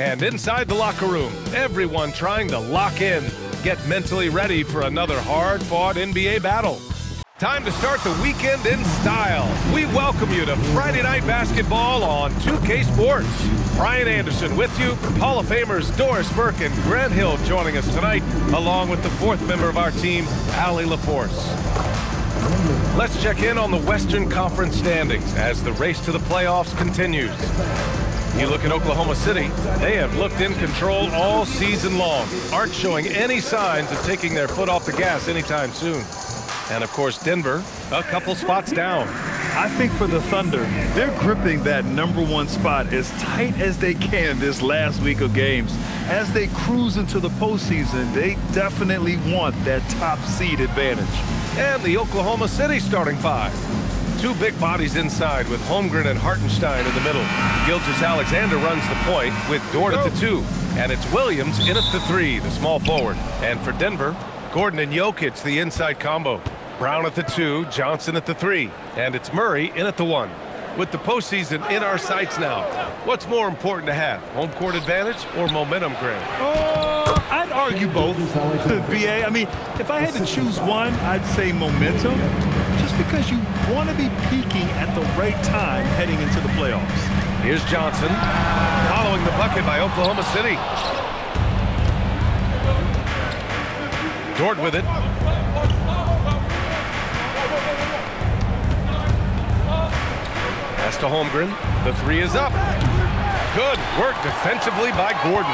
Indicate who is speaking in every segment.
Speaker 1: And inside the locker room, everyone trying to lock in, get mentally ready for another hard-fought NBA battle. Time to start the weekend in style. We welcome you to Friday Night Basketball on 2K Sports. Brian Anderson with you, Hall of Famers Doris Burke and Grant Hill joining us tonight, along with the fourth member of our team, Allie LaForce. Let's check in on the Western Conference standings as the race to the playoffs continues. You look at Oklahoma City, they have looked in control all season long, aren't showing any signs of taking their foot off the gas anytime soon. And, of course, Denver, a couple spots down.
Speaker 2: I think for the Thunder, they're gripping that #1 spot as tight as they can this last week of games. As they cruise into the postseason, they definitely want that top seed advantage.
Speaker 1: And the Oklahoma City starting five. Two big bodies inside with Holmgren and Hartenstein in the middle. Gilgeous-Alexander runs the point with Dort at the 2. And it's Williams in at the 3, the small forward. And for Denver, Gordon and Jokic, the inside combo. Brown at the 2, Johnson at the 3, and it's Murray in at the 1. With the postseason in our sights now, what's more important to have, home court advantage or momentum, Grant?
Speaker 2: I'd argue both, BA. I mean, if I had to choose one, I'd say momentum, just because you want to be peaking at the right time heading into the playoffs.
Speaker 1: Here's Johnson, following the bucket by Oklahoma City. Dort with it. Pass to Holmgren. The 3 is up. Good work defensively by Gordon.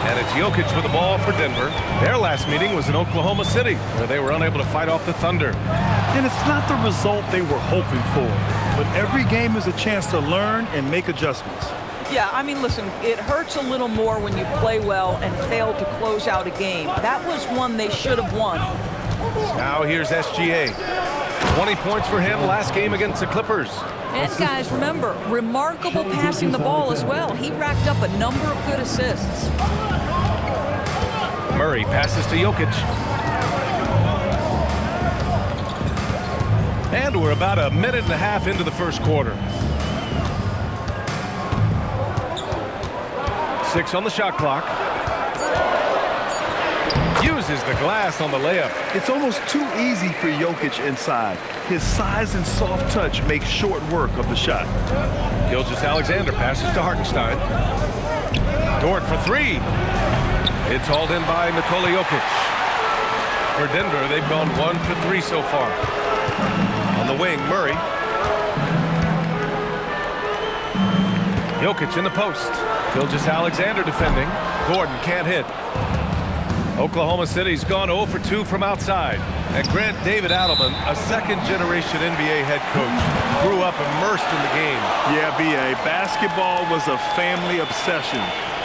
Speaker 1: And it's Jokic with the ball for Denver. Their last meeting was in Oklahoma City, where they were unable to fight off the Thunder.
Speaker 2: And it's not the result they were hoping for, but every game is a chance to learn and make adjustments.
Speaker 3: Yeah, I mean, listen, it hurts a little more when you play well and fail to close out a game. That was one they should have won.
Speaker 1: Now here's SGA. 20 points for him last game against the Clippers.
Speaker 3: And guys, remember, remarkable passing the ball as well. He racked up a number of good assists.
Speaker 1: Murray passes to Jokic. And we're about a minute and a half into the first quarter. 6 on the shot clock. Uses the glass on the layup.
Speaker 2: It's almost too easy for Jokic inside. His size and soft touch make short work of the shot.
Speaker 1: Gilgeous-Alexander passes to Hartenstein. Dort for 3. It's hauled in by Nikola Jokic. For Denver, they've gone 1 for 3 so far. On the wing, Murray. Jokic in the post. Gilgeous-Alexander defending. Gordon can't hit. Oklahoma City's gone 0 for 2 from outside. And Grant David Adelman, a second-generation NBA head coach, grew up immersed in the game.
Speaker 2: Yeah, B.A., basketball was a family obsession.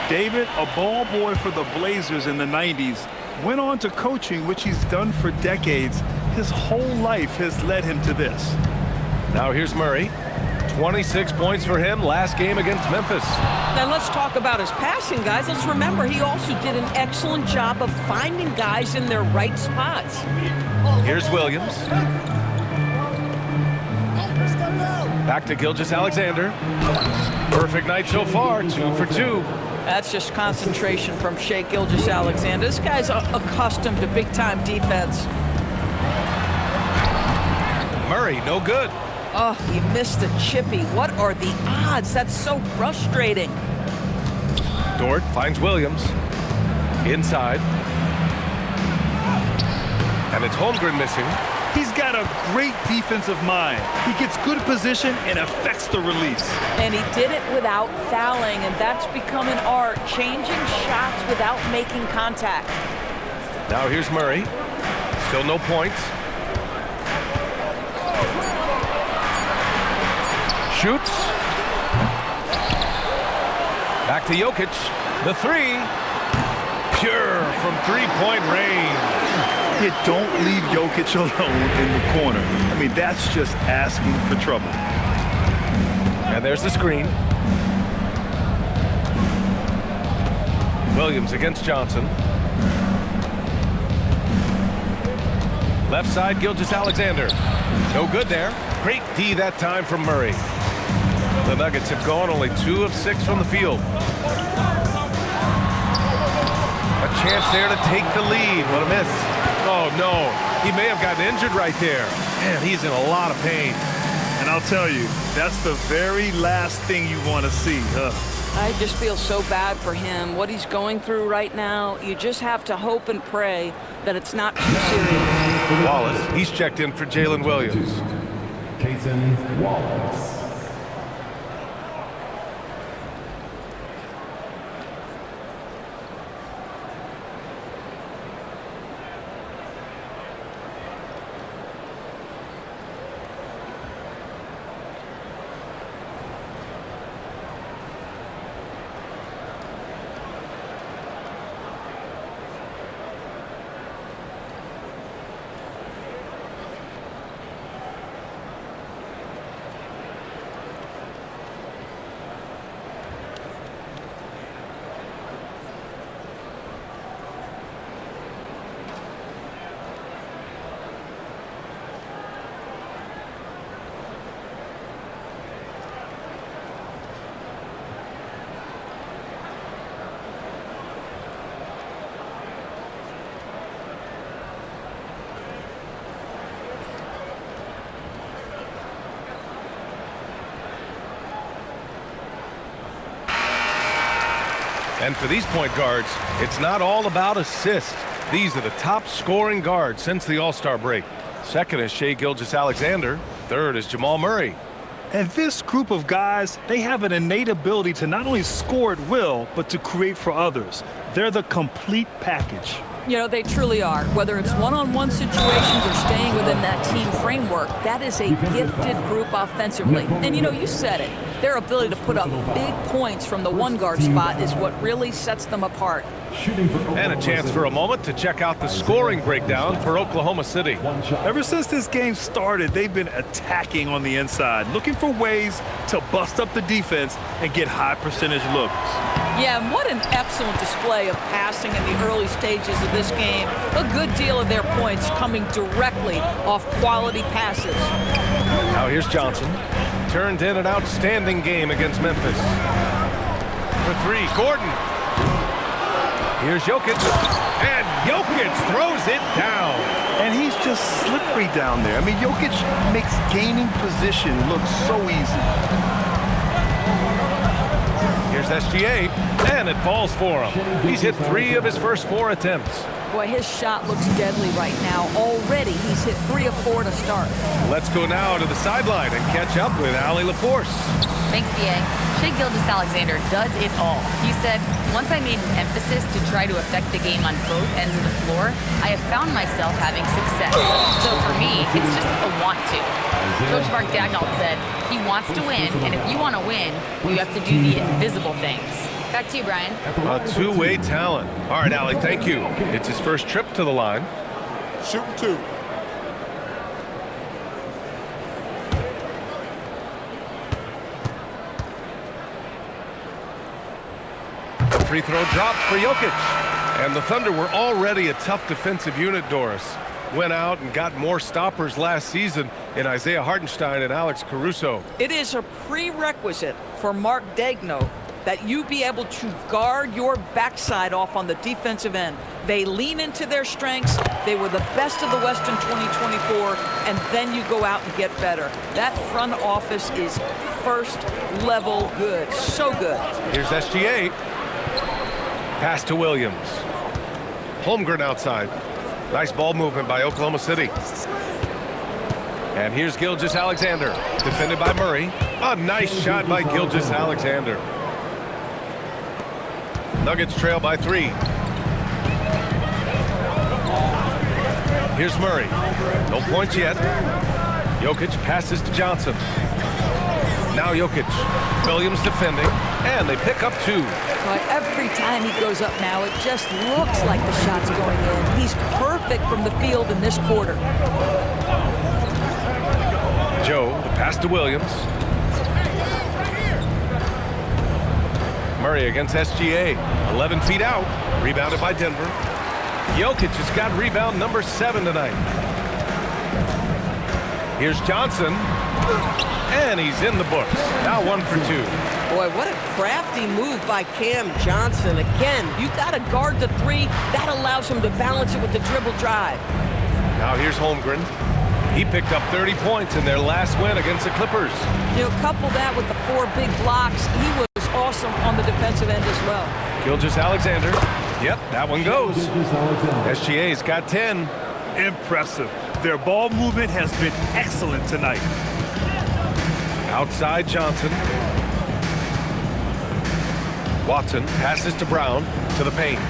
Speaker 2: David, a ball boy for the Blazers in the 90s, went on to coaching, which he's done for decades. His whole life has led him to this.
Speaker 1: Now here's Murray. 26 points for him last game against Memphis.
Speaker 3: Now let's talk about his passing, guys. Let's remember he also did an excellent job of finding guys in their right spots.
Speaker 1: Here's Williams. Back to Gilgeous-Alexander. Perfect night so far, 2 for 2.
Speaker 3: That's just concentration from Shai Gilgeous-Alexander. This guy's accustomed to big-time defense.
Speaker 1: Murray, no good.
Speaker 3: Oh, he missed the chippy. What are the odds? That's so frustrating.
Speaker 1: Dort finds Williams. Inside. And it's Holmgren missing.
Speaker 2: He's got a great defensive mind. He gets good position and affects the release.
Speaker 3: And he did it without fouling, and that's become an art, changing shots without making contact.
Speaker 1: Now here's Murray. Still no points. Shoots. Back to Jokic. The 3. Pure from three-point range.
Speaker 2: You don't leave Jokic alone in the corner. I mean, that's just asking for trouble.
Speaker 1: And there's the screen. Williams against Johnson. Left side, Gilgeous-Alexander. No good there. Great D that time from Murray. The Nuggets have gone only 2 of 6 from the field. A chance there to take the lead. What a miss. Oh, no. He may have gotten injured right there. Man, he's in a lot of pain.
Speaker 2: And I'll tell you, that's the very last thing you want to see.
Speaker 3: I just feel so bad for him. What he's going through right now, you just have to hope and pray that it's not too serious.
Speaker 1: Wallace, he's checked in for Jalen Williams.
Speaker 4: Cason Wallace.
Speaker 1: And for these point guards, it's not all about assists. These are the top scoring guards since the All-Star break. Second is Shai Gilgeous-Alexander. Third is Jamal Murray.
Speaker 2: And this group of guys, they have an innate ability to not only score at will, but to create for others. They're the complete package.
Speaker 3: You know, they truly are. Whether it's one-on-one situations or staying within that team framework, that is a gifted group offensively. And, you know, you said it. Their ability to put up big points from the one-guard spot is what really sets them apart.
Speaker 1: And a chance for a moment to check out the scoring breakdown for Oklahoma City.
Speaker 2: Ever since this game started, they've been attacking on the inside, looking for ways to bust up the defense and get high percentage looks.
Speaker 3: Yeah, and what an excellent display of passing in the early stages of this game. A good deal of their points coming directly off quality passes.
Speaker 1: Now here's Johnson. Turned in an outstanding game against Memphis. For 3, Gordon. Here's Jokic. And Jokic throws it down.
Speaker 2: And he's just slippery down there. I mean, Jokic makes gaining position look so easy.
Speaker 1: Here's SGA, and it falls for him. He's hit 3 of his first 4 attempts.
Speaker 3: Boy, his shot looks deadly right now. Already, he's hit 3 of 4 to start.
Speaker 1: Let's go now to the sideline and catch up with Allie LaForce.
Speaker 5: Thanks, BA. Shai Gilgeous-Alexander does it all. He said, once I made an emphasis to try to affect the game on both ends of the floor, I have found myself having success. So for me, it's just a want to. Coach Mark Dagnall said, he wants to win, and if you want to win, you have to do the invisible things. Back to you, Brian.
Speaker 1: A two-way talent. All right, Allie, thank you. It's his first trip to the line.
Speaker 6: Shoot 2.
Speaker 1: The free throw dropped for Jokic. And the Thunder were already a tough defensive unit, Doris. Went out and got more stoppers last season in Isaiah Hartenstein and Alex Caruso.
Speaker 3: It is a prerequisite for Mark Daigneault that you be able to guard your backside off on the defensive end. They lean into their strengths. They were the best of the West in 2024, and then you go out and get better. That front office is first level good. So good.
Speaker 1: Here's SGA. Pass to Williams. Holmgren outside. Nice ball movement by Oklahoma City. And here's Gilgeous-Alexander, defended by Murray. A nice shot by Gilgeous-Alexander. Nuggets trail by 3. Here's Murray. No points yet. Jokic passes to Johnson. Now Jokic. Williams defending, and they pick up 2.
Speaker 3: But every time he goes up now, it just looks like the shot's going in. He's perfect from the field in this quarter.
Speaker 1: Joe, the pass to Williams. Murray against SGA. 11 feet out. Rebounded by Denver. Jokic has got rebound number 7 tonight. Here's Johnson. And he's in the books. Now 1 for 2.
Speaker 6: Boy, what a crafty move by Cam Johnson. Again, you got to guard the three. That allows him to balance it with the dribble drive.
Speaker 1: Now here's Holmgren. He picked up 30 points in their last win against the Clippers.
Speaker 3: You know, couple that with the 4 big blocks, he was awesome on the defensive end as well.
Speaker 1: Gilgeous-Alexander. Yep, that one goes. SGA's got 10.
Speaker 2: Impressive. Their ball movement has been excellent tonight.
Speaker 1: Outside Johnson. Watson passes to Brown to the paint.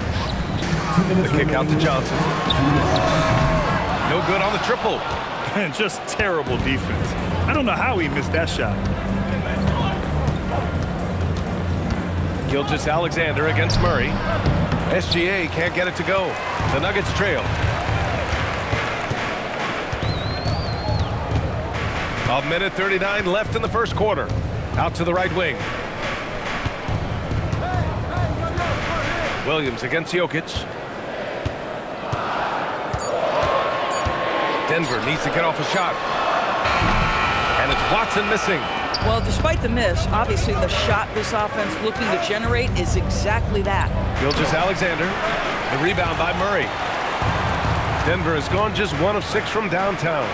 Speaker 1: The kick out to Johnson. No good on the triple.
Speaker 2: And just terrible defense. I don't know how he missed that shot.
Speaker 1: Gilgeous-Alexander against Murray. SGA can't get it to go. The Nuggets trail. A minute 39 left in the first quarter. Out to the right wing. Williams against Jokic. Denver needs to get off a shot. And it's Watson missing.
Speaker 3: Well, despite the miss, obviously the shot this offense looking to generate is exactly that.
Speaker 1: Gilgeous-Alexander. The rebound by Murray. Denver has gone just 1 of 6 from downtown.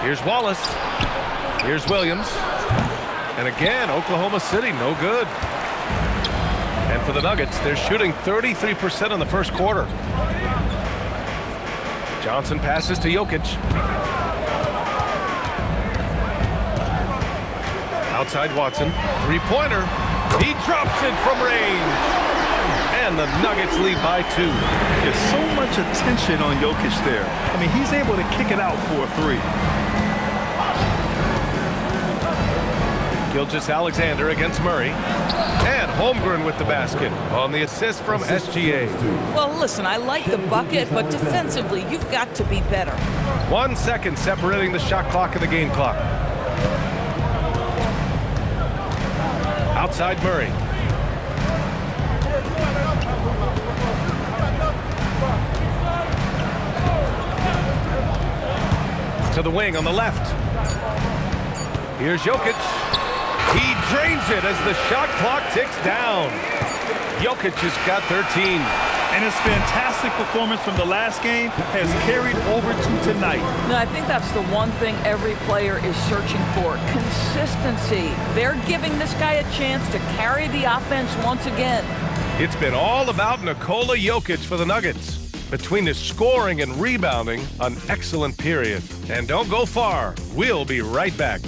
Speaker 1: Here's Wallace. Here's Williams. And again, Oklahoma City, no good. And for the Nuggets, they're shooting 33% in the first quarter. Johnson passes to Jokic. Outside Watson. Three-pointer. He drops it from range. And the Nuggets lead by 2.
Speaker 2: There's so much attention on Jokic there. I mean, he's able to kick it out for a 3.
Speaker 1: Gilgeous-Alexander against Murray. And Holmgren with the basket on the assist from SGA.
Speaker 3: Well, listen, I like the bucket, but defensively, you've got to be better.
Speaker 1: 1 second separating the shot clock and the game clock. Outside Murray. To the wing on the left. Here's Jokic. He drains it as the shot clock ticks down. Jokic has got 13.
Speaker 2: And his fantastic performance from the last game has carried over to tonight.
Speaker 3: No, I think that's the one thing every player is searching for. Consistency. They're giving this guy a chance to carry the offense once again.
Speaker 1: It's been all about Nikola Jokic for the Nuggets. Between his scoring and rebounding, an excellent period. And don't go far. We'll be right back.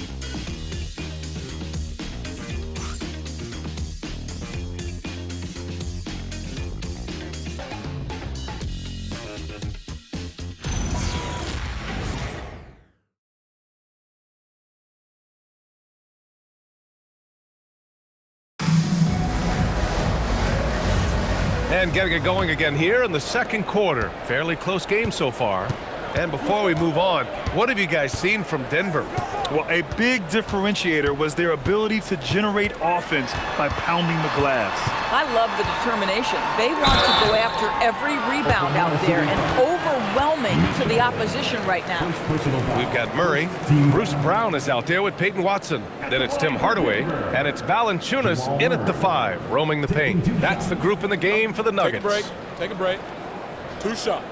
Speaker 1: And getting it going again here in the second quarter. Fairly close game so far. And before we move on, what have you guys seen from Denver?
Speaker 2: Well, a big differentiator was their ability to generate offense by pounding the glass.
Speaker 3: I love the determination. They want to go after every rebound out there and overwhelming to the opposition right now.
Speaker 1: We've got Murray. Bruce Brown is out there with Peyton Watson. Then it's Tim Hardaway, and it's Valanciunas in at the 5, roaming the paint. That's the group in the game for the Nuggets.
Speaker 7: Take a break. 2 shots.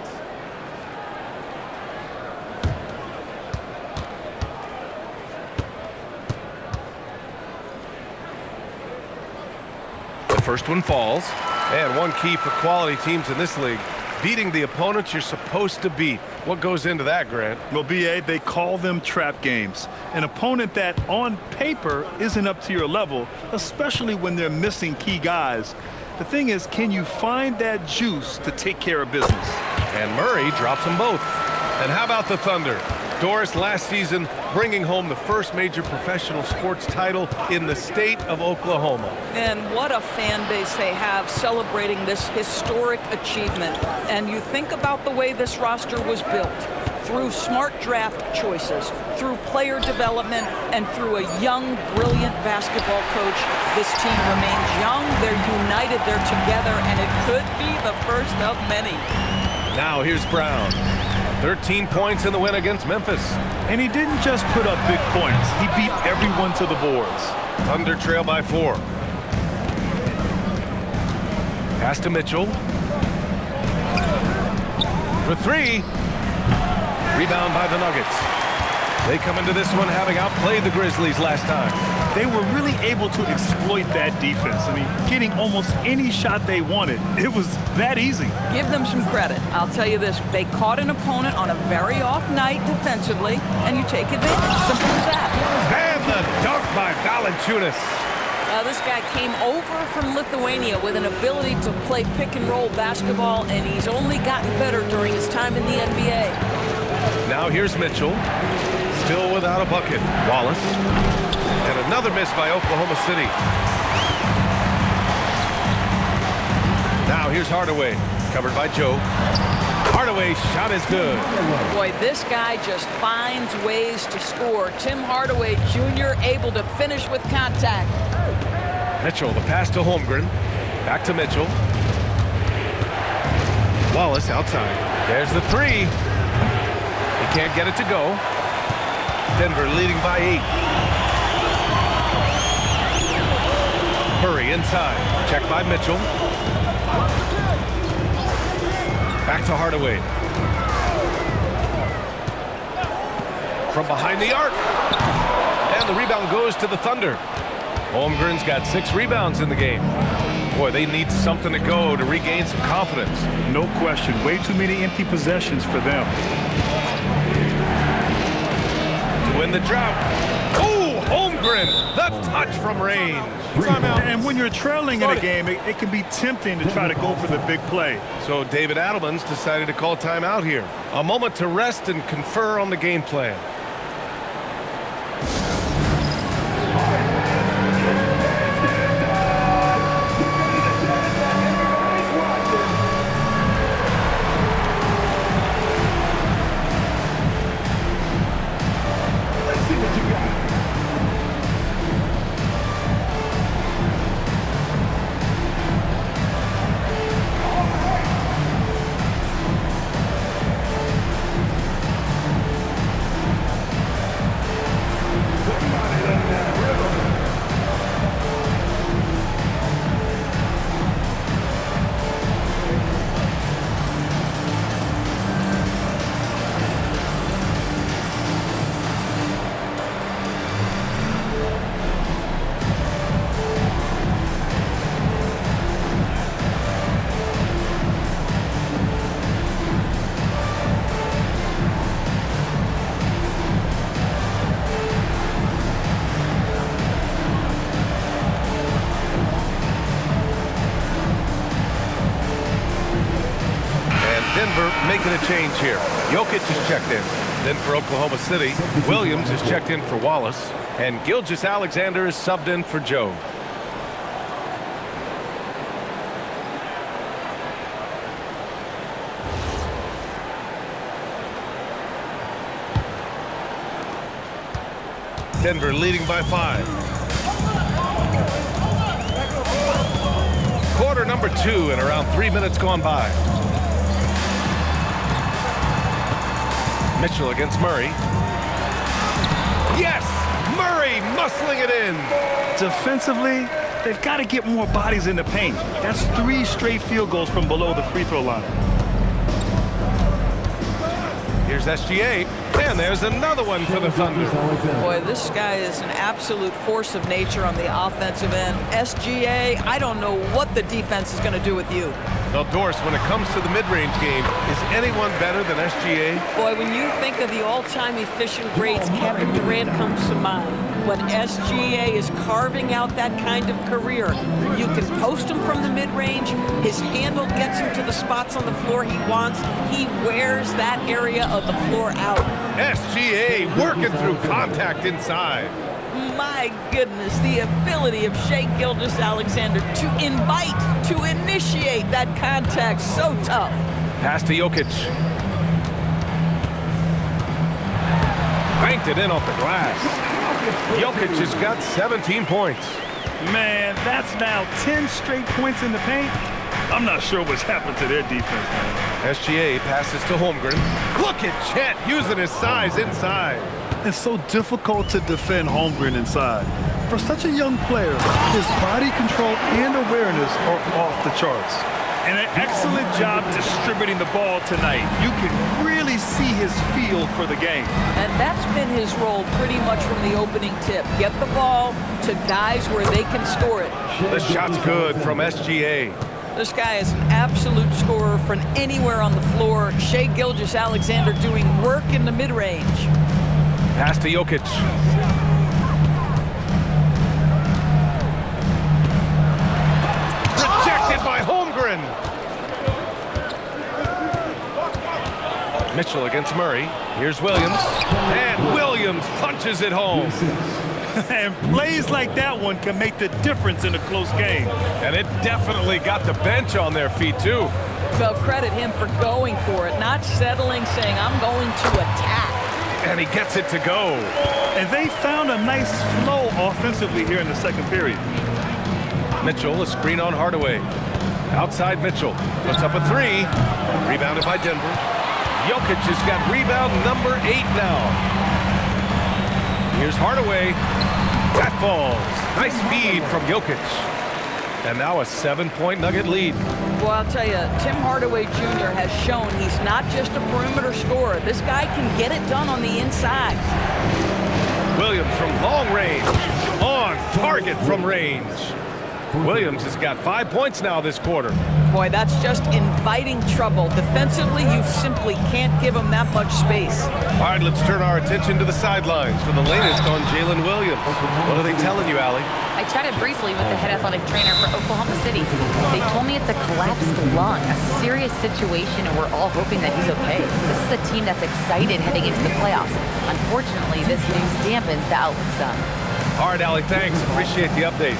Speaker 1: The first one falls. And one key for quality teams in this league, beating the opponents you're supposed to beat. What goes into that, Grant?
Speaker 2: Well, B.A., they call them trap games. An opponent that, on paper, isn't up to your level, especially when they're missing key guys. The thing is, can you find that juice to take care of business?
Speaker 1: And Murray drops them both. And how about the Thunder? Doris last season bringing home the first major professional sports title in the state of Oklahoma.
Speaker 3: And what a fan base they have celebrating this historic achievement. And you think about the way this roster was built, through smart draft choices, through player development, and through a young, brilliant basketball coach. This team remains young, they're united, they're together, and it could be the first of many.
Speaker 1: Now here's Brown. 13 points in the win against Memphis.
Speaker 2: And he didn't just put up big points. He beat everyone to the boards.
Speaker 1: Thunder trail by 4. Pass to Mitchell. For 3. Rebound by the Nuggets. They come into this one having outplayed the Grizzlies last time.
Speaker 2: They were really able to exploit that defense. I mean, getting almost any shot they wanted. It was that easy.
Speaker 3: Give them some credit. I'll tell you this, they caught an opponent on a very off night defensively, and you take advantage. Simple as that.
Speaker 1: And the dunk by Valanciunas.
Speaker 6: This guy came over from Lithuania with an ability to play pick-and-roll basketball, and he's only gotten better during his time in the NBA.
Speaker 1: Now here's Mitchell. Still without a bucket. Wallace. And another miss by Oklahoma City. Now here's Hardaway. Covered by Joe. Hardaway's shot is good.
Speaker 3: Boy, this guy just finds ways to score. Tim Hardaway Jr. able to finish with contact.
Speaker 1: Mitchell, the pass to Holmgren. Back to Mitchell. Wallace outside. There's the 3. He can't get it to go. Denver leading by 8. Murray inside. Check by Mitchell. Back to Hardaway. From behind the arc. And the rebound goes to the Thunder. Holmgren's got 6 rebounds in the game. Boy, they need something to go to regain some confidence.
Speaker 2: No question. Way too many empty possessions for them.
Speaker 1: To win the drought. Oh, Holmgren, the touch from range.
Speaker 2: Timeout. And when you're trailing in a game, it can be tempting to try to go for the big play.
Speaker 1: So David Adelman's decided to call timeout here. A moment to rest and confer on the game plan. Denver making a change here. Jokic is checked in. Then for Oklahoma City, Williams is checked in for Wallace. And Gilgeous-Alexander is subbed in for Joe. Denver leading by 5. Quarter number 2 and around 3 minutes gone by. Mitchell against Murray. Yes! Murray muscling it in.
Speaker 2: Defensively, they've got to get more bodies in the paint. That's 3 straight field goals from below the free throw line.
Speaker 1: Here's SGA, and there's another one for the Thunder.
Speaker 3: Boy, this guy is an absolute force of nature on the offensive end. SGA, I don't know what the defense is going to do with you.
Speaker 1: Well, Doris, when it comes to the mid-range game, is anyone better than SGA?
Speaker 6: Boy, when you think of the all-time efficient greats, Kevin Durant comes to mind. But SGA is carving out that kind of career. You can post him from the mid-range. His handle gets him to the spots on the floor he wants. He wears that area of the floor out.
Speaker 1: SGA working through contact inside.
Speaker 3: My goodness, the ability of Shai Gilgeous-Alexander to invite, to initiate that contact, so tough.
Speaker 1: Pass to Jokic. Banked it in off the glass. Jokic has got 17 points.
Speaker 2: Man, that's now 10 straight points in the paint. I'm not sure what's happened to their defense, man.
Speaker 1: SGA passes to Holmgren. Look at Chet using his size inside.
Speaker 2: It's so difficult to defend Holmgren inside. For such a young player, his body control and awareness are off the charts. And an excellent job distributing the ball tonight. You can really see his feel for the game.
Speaker 3: And that's been his role pretty much from the opening tip. Get the ball to guys where they can score it.
Speaker 1: The shot's good from SGA.
Speaker 3: This guy is an absolute scorer from anywhere on the floor. Shai Gilgeous-Alexander doing work in the mid-range.
Speaker 1: Pass to Jokic. Rejected by Holmgren. Mitchell against Murray. Here's Williams. And Williams punches it home.
Speaker 2: And plays like that one can make the difference in a close game.
Speaker 1: And it definitely got the bench on their feet, too.
Speaker 3: Well, credit him for going for it, not settling, saying, I'm going to attack.
Speaker 1: And he gets it to go.
Speaker 2: And they found a nice flow offensively here in the second period.
Speaker 1: Mitchell, a screen on Hardaway. Outside Mitchell. Puts up a three. Rebounded by Denver. Jokic has got rebound number 8 now. Here's Hardaway. That falls. Nice feed from Jokic. And now a 7-point Nugget lead.
Speaker 3: Well, I'll tell you, Tim Hardaway Jr. has shown he's not just a perimeter scorer. This guy can get it done on the inside.
Speaker 1: Williams from long range. On target from range. Williams has got 5 points now this quarter.
Speaker 3: Boy, that's just inviting trouble. Defensively, you simply can't give him that much space.
Speaker 1: All right, let's turn our attention to the sidelines for the latest on Jalen Williams. What are they telling you, Allie?
Speaker 5: I chatted briefly with the head athletic trainer for Oklahoma City. They told me it's a collapsed lung, a serious situation, and we're all hoping that he's okay. This is a team that's excited heading into the playoffs. Unfortunately, this news dampens the outlook some.
Speaker 1: All right, Allie, thanks. Appreciate the update.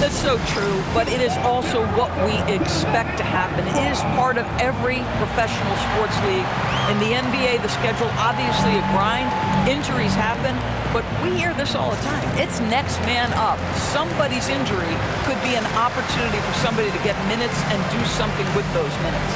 Speaker 3: That's so true, but it is also what we expect to happen. It is part of every professional sports league. In the NBA, the schedule, obviously a grind. Injuries happen, but we hear this all the time. It's next man up. Somebody's injury could be an opportunity for somebody to get minutes and do something with those minutes.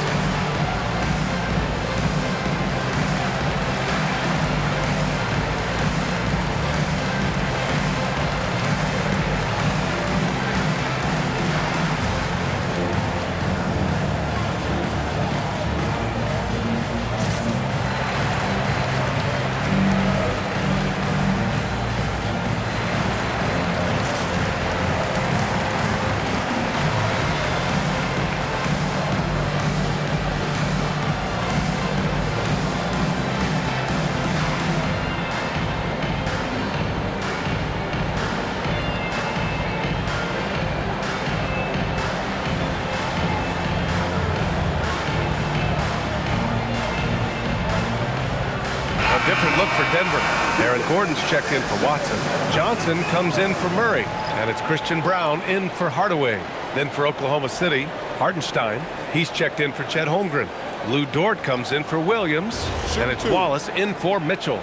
Speaker 1: Different look for Denver. Aaron Gordon's checked in for Watson. Johnson comes in for Murray. And it's Christian Brown in for Hardaway. Then for Oklahoma City, Hartenstein. He's checked in for Chet Holmgren. Lou Dort comes in for Williams. And it's Wallace in for Mitchell.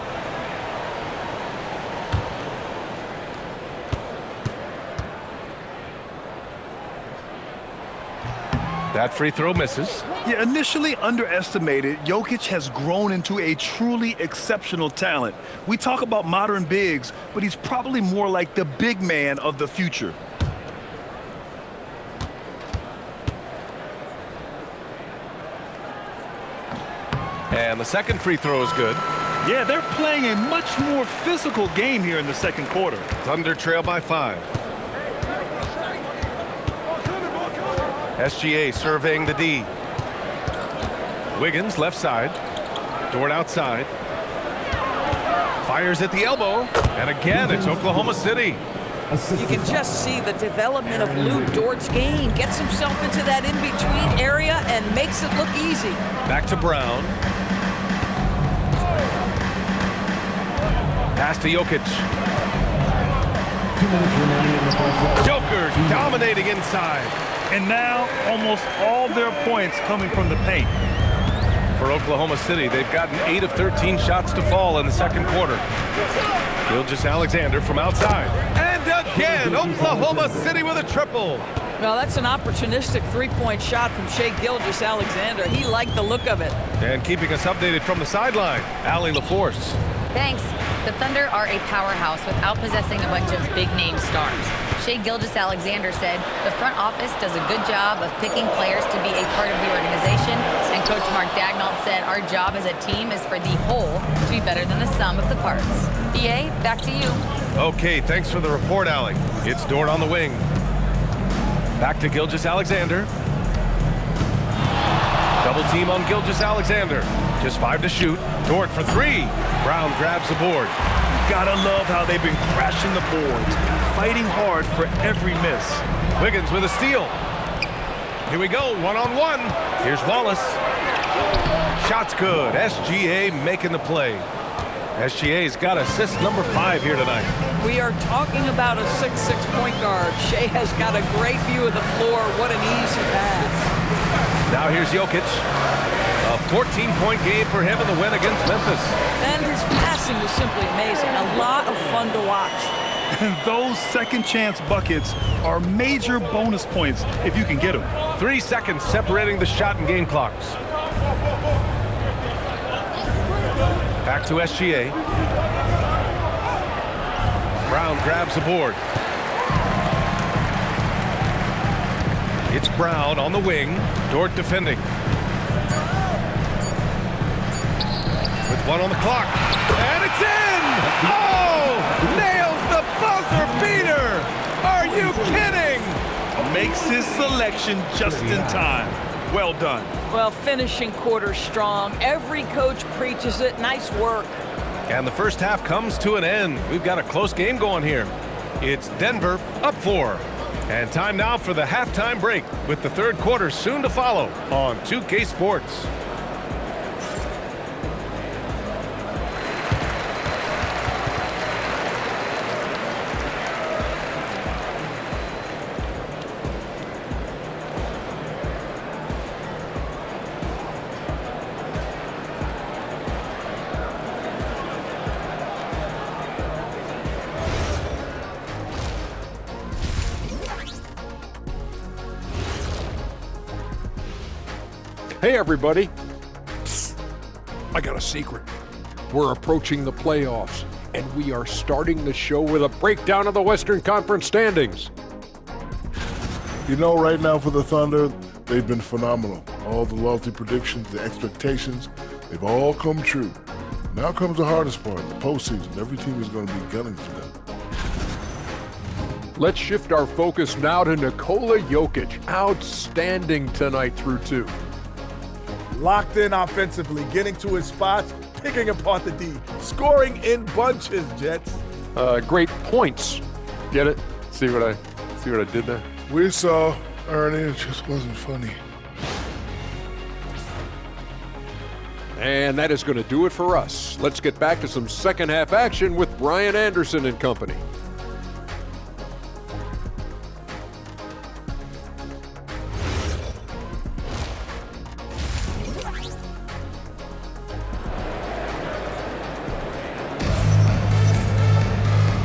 Speaker 1: That free throw misses.
Speaker 2: Yeah, initially underestimated, Jokic has grown into a truly exceptional talent. We talk about modern bigs, but he's probably more like the big man of the future.
Speaker 1: And the second free throw is good.
Speaker 2: Yeah, they're playing a much more physical game here in the second quarter.
Speaker 1: Thunder trail by 5. SGA surveying the D. Wiggins left side. Dort outside. Fires at the elbow. And again, it's Oklahoma City.
Speaker 3: You can just see the development of Lou Dort's game. Gets himself into that in-between area and makes it look easy.
Speaker 1: Back to Brown. Pass to Jokic.
Speaker 4: 2 minutes remaining in the first quarter.
Speaker 1: Joker dominating inside.
Speaker 2: And now almost all their points coming from the paint.
Speaker 1: For Oklahoma City, they've gotten 8 of 13 shots to fall in the second quarter. Gilgeous-Alexander from outside. And again, Oklahoma City with a triple.
Speaker 3: Well, that's an opportunistic three-point shot from Shai Gilgeous-Alexander. He liked the look of it.
Speaker 1: And keeping us updated from the sideline, Allie LaForce.
Speaker 5: Thanks. The Thunder are a powerhouse without possessing a bunch of big-name stars. Shai Gilgeous-Alexander said the front office does a good job of picking players to be a part of the organization, and Coach Mark Daigneault said our job as a team is for the whole to be better than the sum of the parts. BA, back to you.
Speaker 1: Okay, thanks for the report, Allie. It's Dort on the wing. Back to Gilgeous-Alexander. Double team on Gilgeous-Alexander. Just 5 to shoot. Dort for 3. Brown grabs the board.
Speaker 2: Gotta love how they've been crashing the boards, fighting hard for every miss.
Speaker 1: Wiggins with a steal. Here we go, one-on-one. Here's Wallace. Shot's good. SGA making the play. SGA's got assist number 5 here tonight.
Speaker 3: We are talking about a 6'6" point guard. Shai has got a great view of the floor. What an easy pass.
Speaker 1: Now here's Jokic. A 14-point game for him in the win against Memphis.
Speaker 3: And his passing was simply amazing. A lot of fun to watch.
Speaker 2: And those second chance buckets are major bonus points if you can get them.
Speaker 1: 3 seconds separating the shot and game clocks. Back to SGA. Brown grabs the board. It's Brown on the wing. Dort defending. With 1 on the clock. And it's in! Oh! Nails the buzzer beater! Are you kidding?
Speaker 2: Makes his selection just in time. Well done.
Speaker 3: Well, finishing quarter strong. Every coach preaches it. Nice work.
Speaker 1: And the first half comes to an end. We've got a close game going here. It's Denver up 4. And time now for the halftime break with the third quarter soon to follow on 2K Sports.
Speaker 8: Hey, everybody. Psst. I got a secret. We're approaching the playoffs, and we are starting the show with a breakdown of the Western Conference standings.
Speaker 9: You know, right now for the Thunder, they've been phenomenal. All the lofty predictions, the expectations, they've all come true. Now comes the hardest part, the postseason. Every team is going to be gunning for them.
Speaker 8: Let's shift our focus now to Nikola Jokic. Outstanding tonight through 2.
Speaker 10: Locked in offensively, getting to his spots, picking apart the D, scoring in bunches, Jets.
Speaker 8: Great points. Get it? See what I did there?
Speaker 9: We saw, Ernie, it just wasn't funny.
Speaker 8: And that is going to do it for us. Let's get back to some second half action with Brian Anderson and company.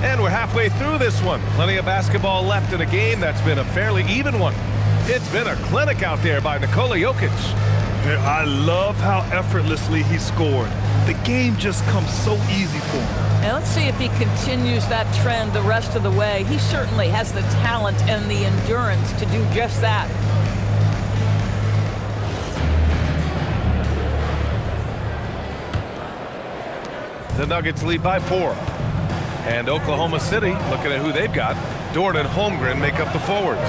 Speaker 1: And we're halfway through this one. Plenty of basketball left in a game that's been a fairly even one. It's been a clinic out there by Nikola Jokic.
Speaker 2: I love how effortlessly he scored. The game just comes so easy for him.
Speaker 3: And let's see if he continues that trend the rest of the way. He certainly has the talent and the endurance to do just that.
Speaker 1: The Nuggets lead by 4. And Oklahoma City, looking at who they've got, Dort and Holmgren make up the forwards.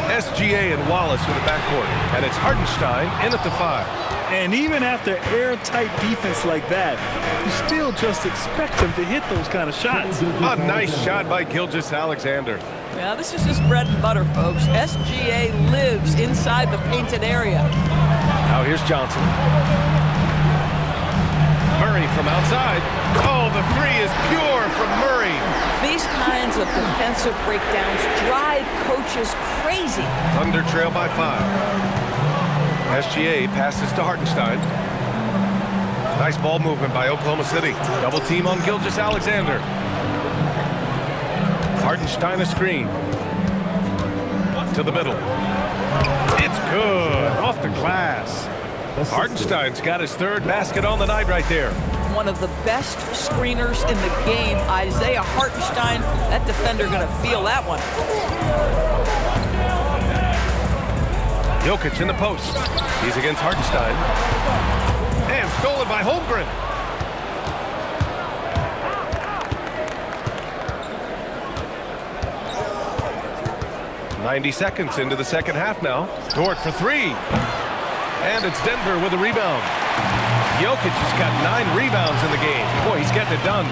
Speaker 1: SGA and Wallace for the backcourt. And it's Hartenstein in at the 5.
Speaker 2: And even after airtight defense like that, you still just expect him to hit those kind of shots.
Speaker 1: A nice shot by Gilgeous-Alexander.
Speaker 3: Now, this is his bread and butter, folks. SGA lives inside the painted area.
Speaker 1: Now here's Johnson. Murray from outside. Oh, the 3 is pure from Murray.
Speaker 3: These kinds of defensive breakdowns drive coaches crazy.
Speaker 1: Thunder trail by 5. SGA passes to Hartenstein. Nice ball movement by Oklahoma City. Double team on Gilgeous-Alexander. Hartenstein a screen. to the middle. It's good. Off the glass. Hartenstein's got his third basket on the night right there.
Speaker 3: One of the best screeners in the game, Isaiah Hartenstein. That defender going to feel that one.
Speaker 1: Jokic in the post. He's against Hartenstein. And stolen by Holmgren. 90 seconds into the second half now. Dort for three. And it's Denver with a rebound. Jokic has got 9 rebounds in the game. Boy, he's getting it done.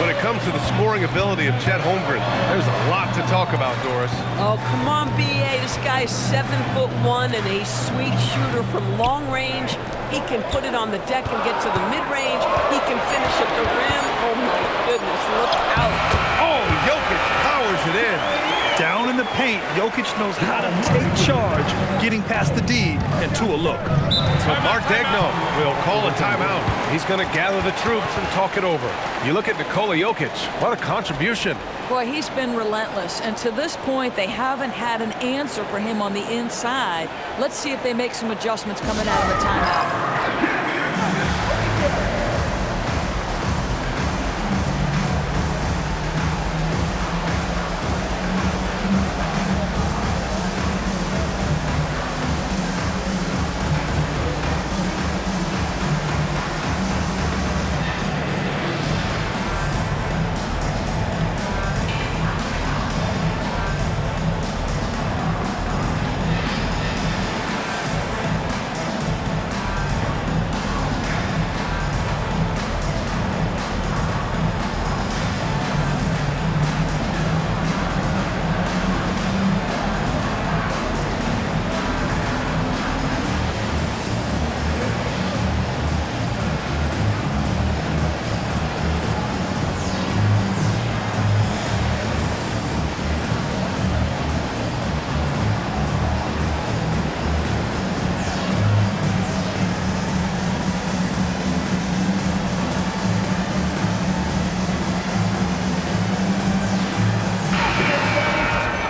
Speaker 1: When it comes to the scoring ability of Chet Holmgren, there's a lot to talk about, Doris.
Speaker 6: Oh, come on, B.A. This guy is 7'1" and a sweet shooter from long range. He can put it on the deck and get to the mid-range. He can finish at the rim. Oh, my goodness, look out.
Speaker 1: Oh, Jokic powers it in.
Speaker 2: Down in the paint, Jokic knows how to take charge, getting past the D and to a look.
Speaker 1: So Mark Daigneault will call a timeout. He's going to gather the troops and talk it over. You look at Nikola Jokic, what a contribution.
Speaker 3: Boy, he's been relentless, and to this point, they haven't had an answer for him on the inside. Let's see if they make some adjustments coming out of the timeout.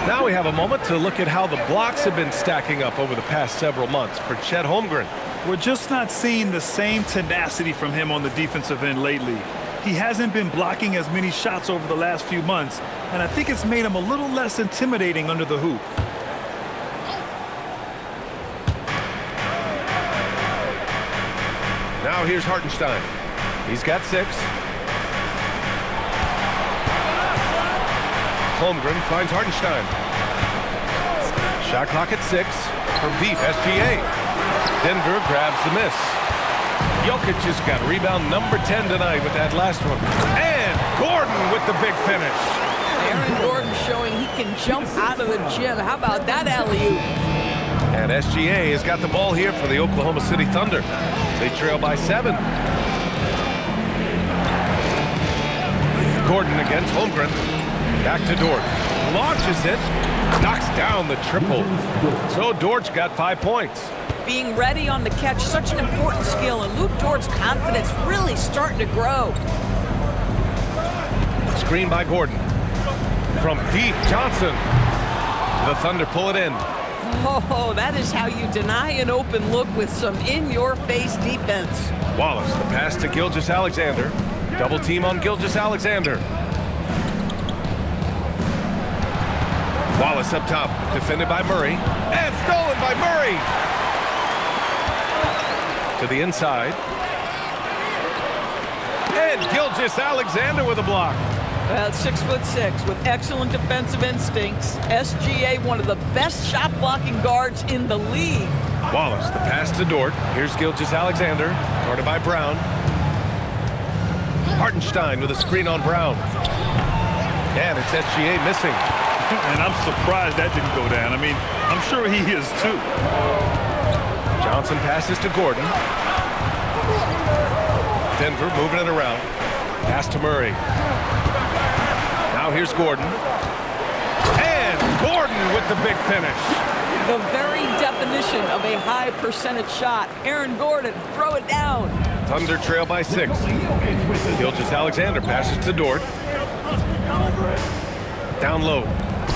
Speaker 1: Now we have a moment to look at how the blocks have been stacking up over the past several months for Chet Holmgren.
Speaker 2: We're just not seeing the same tenacity from him on the defensive end lately. He hasn't been blocking as many shots over the last few months, and I think it's made him a little less intimidating under the hoop.
Speaker 1: Now here's Hartenstein. He's got 6. Holmgren finds Hartenstein. Shot clock at 6 from deep, SGA. Denver grabs the miss. Jokic has got rebound number 10 tonight with that last one. And Gordon with the big finish.
Speaker 6: Aaron Gordon showing he can jump out of the gym. How about that alley-oop?
Speaker 1: And SGA has got the ball here for the Oklahoma City Thunder. They trail by 7. Gordon against Holmgren. Back to Dort. Launches it. Knocks down the triple. So Dort's got 5 points.
Speaker 3: Being ready on the catch, such an important skill, and Luke Dort's confidence really starting to grow.
Speaker 1: Screen by Gordon. From deep, Johnson. The Thunder pull it in.
Speaker 6: Oh, that is how you deny an open look with some in-your-face defense.
Speaker 1: Wallace, the pass to Gilgeous-Alexander. Double team on Gilgeous-Alexander. Wallace up top, defended by Murray, and stolen by Murray. To the inside. And Gilgeous-Alexander with a block.
Speaker 3: Well, 6'6" with excellent defensive instincts. SGA, one of the best shot blocking guards in the league.
Speaker 1: Wallace, the pass to Dort. Here's Gilgeous-Alexander, guarded by Brown. Hartenstein with a screen on Brown. And it's SGA missing.
Speaker 2: And I'm surprised that didn't go down. I mean, I'm sure he is too.
Speaker 1: Johnson passes to Gordon. Denver moving it around. Pass to Murray. Now here's Gordon. And Gordon with the big finish.
Speaker 3: The very definition of a high percentage shot. Aaron Gordon, throw it down.
Speaker 1: Thunder trail by 6. Gilgeous-Alexander passes to Dort. Down low.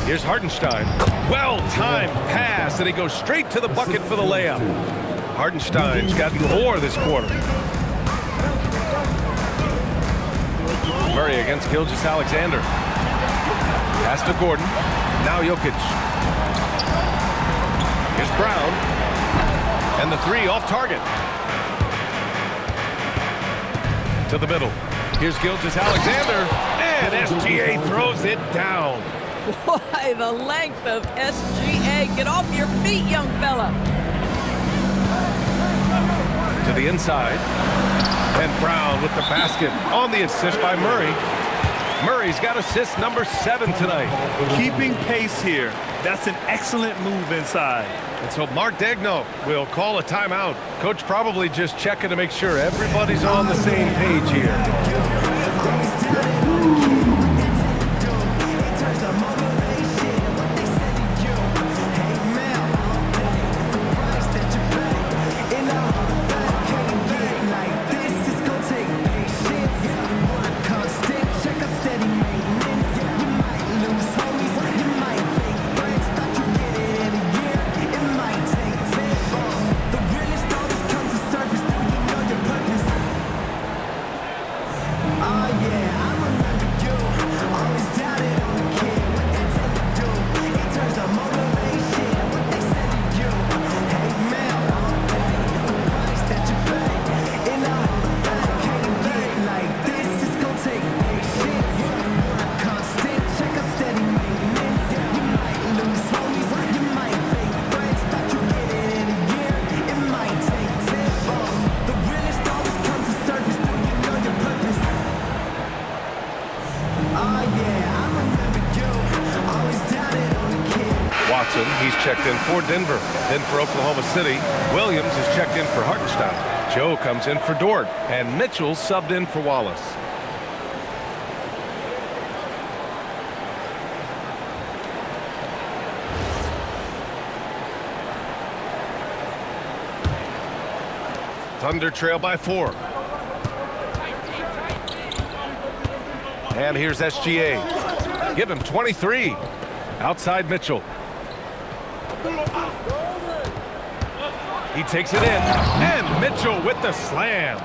Speaker 1: Here's Hartenstein. Well-timed pass, and he goes straight to the bucket for the layup. Hartenstein's gotten 4 this quarter. Murray against Gilgeous-Alexander. Pass to Gordon. Now Jokic. Here's Brown. And the 3 off target. To the middle. Here's Gilgeous-Alexander. And SGA throws it down.
Speaker 3: Why, the length of SGA. Get off your feet, young fella.
Speaker 1: To the inside. And Brown with the basket on the assist by Murray. Murray's got assist number 7 tonight.
Speaker 2: Keeping pace here. That's an excellent move inside.
Speaker 1: And so Mark Daigneault will call a timeout. Coach probably just checking to make sure everybody's on the same page here. He's checked in for Denver. Then for Oklahoma City, Williams is checked in for Hartenstein. Joe comes in for Dort. And Mitchell subbed in for Wallace. Thunder trail by 4. And here's SGA. Give him 23. Outside Mitchell. He takes it in, and Mitchell with the slam.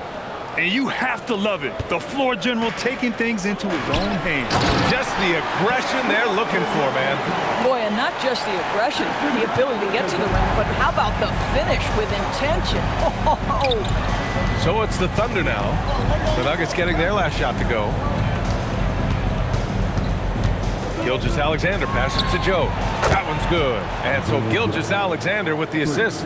Speaker 2: And you have to love it. The floor general taking things into his own hands. Just the aggression they're looking for, man.
Speaker 3: Boy, and not just the aggression, the ability to get to the rim, but how about the finish with intention? Oh.
Speaker 1: So it's the Thunder now. The Nuggets getting their last shot to go. Gilgeous-Alexander passes to Joe. That one's good. And so Gilgeous-Alexander with the assist.